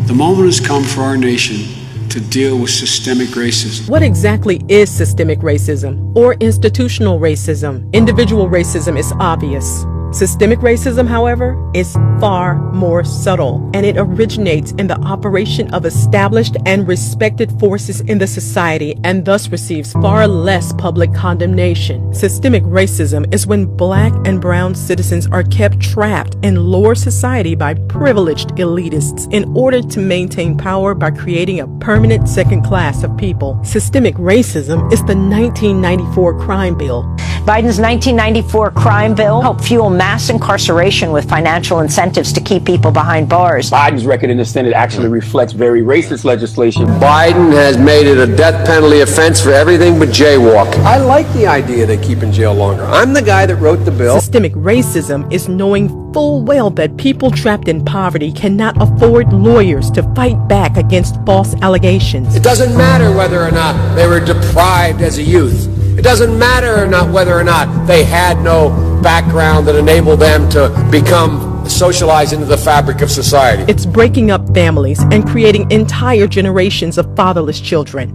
The moment has come for our nation to deal with systemic racism. What exactly is systemic racism or institutional racism? Individual racism is obvious. Systemic racism, however, is far more subtle, and it originates in the operation of established and respected forces in the society and thus receives far less public condemnation. Systemic racism is when Black and brown citizens are kept trapped in lower society by privileged elitists in order to maintain power by creating a permanent second class of people. Systemic racism is the 1994 crime bill. Biden's 1994 crime bill helped fuel mass incarceration with financial incentives to keep people behind bars. Biden's record in the Senate actually reflects very racist legislation. Biden has made it a death penalty offense for everything but jaywalk. I like the idea they keep in jail longer. I'm the guy that wrote the bill. Systemic racism is knowing full well that people trapped in poverty cannot afford lawyers to fight back against false allegations. It doesn't matter whether or not they were deprived as a youth. It doesn't matter whether or not they had no background that enabled them to become socialized into the fabric of society. It's breaking up families and creating entire generations of fatherless children.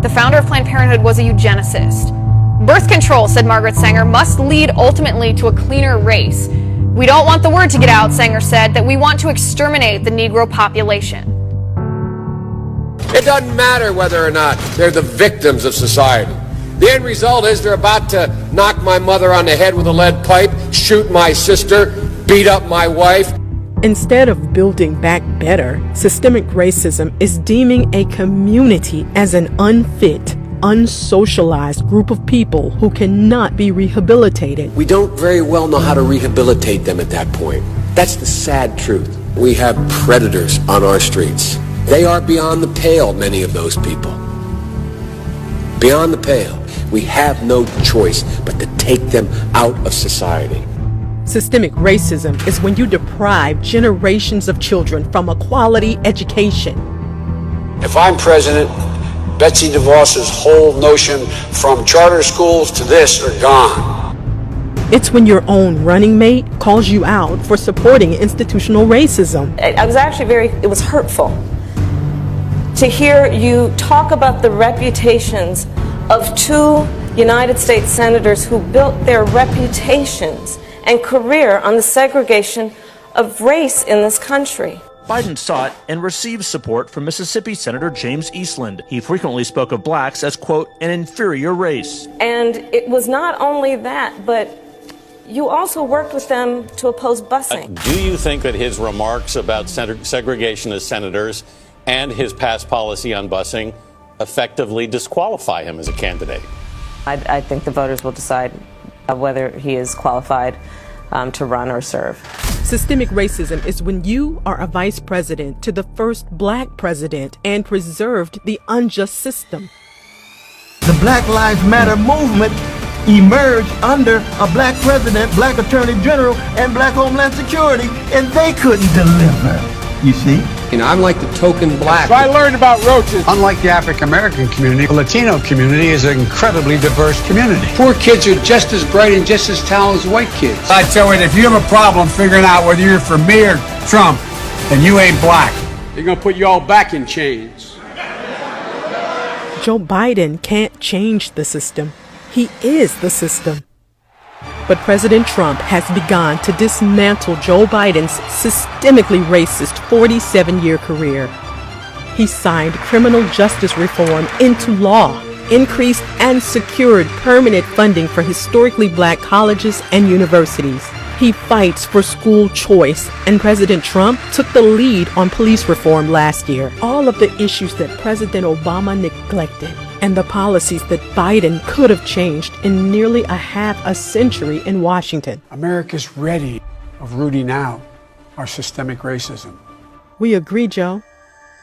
The founder of Planned Parenthood was a eugenicist. Birth control, said Margaret Sanger, must lead ultimately to a cleaner race. We don't want the word to get out, Sanger said, that we want to exterminate the Negro population. It doesn't matter whether or not they're the victims of society. The end result is they're about to knock my mother on the head with a lead pipe, shoot my sister, beat up my wife. Instead of building back better, systemic racism is deeming a community as an unfit, unsocialized group of people who cannot be rehabilitated. We don't very well know how to rehabilitate them at that point. That's the sad truth. We have predators on our streets. They are beyond the pale, many of those people. Beyond the pale. We have no choice but to take them out of society. Systemic racism is when you deprive generations of children from a quality education. If I'm president, Betsy DeVos's whole notion from charter schools to this are gone. It's when your own running mate calls you out for supporting institutional racism. It was hurtful to hear you talk about the reputations of two United States senators who built their reputations and career on the segregation of race in this country. Biden sought and received support from Mississippi Senator James Eastland. He frequently spoke of blacks as, quote, an inferior race. And it was not only that, but you also worked with them to oppose busing. Do you think that his remarks about segregationist senators and his past policy on busing effectively disqualify him as a candidate? I think the voters will decide whether he is qualified to run or serve. Systemic racism is when you are a vice president to the first Black president and preserved the unjust system. The Black Lives Matter movement emerged under a Black president, Black attorney general, and Black Homeland Security, and they couldn't deliver, you see? You know, I'm like the token black. So I learned about roaches. Unlike the African-American community, the Latino community is an incredibly diverse community. Poor kids are just as bright and just as talented as white kids. I tell you, if you have a problem figuring out whether you're for me or Trump, then you ain't black. They're going to put you all back in chains. Joe Biden can't change the system. He is the system. But President Trump has begun to dismantle Joe Biden's systemically racist 47-year career. He signed criminal justice reform into law, increased and secured permanent funding for historically Black colleges and universities. He fights for school choice, and President Trump took the lead on police reform last year. All of the issues that President Obama neglected and the policies that Biden could have changed in nearly a half a century in Washington. America's ready of rooting out our systemic racism. We agree, Joe.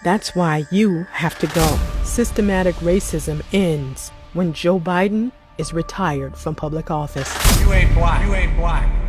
That's why you have to go. Systematic racism ends when Joe Biden is retired from public office. You ain't black. You ain't black.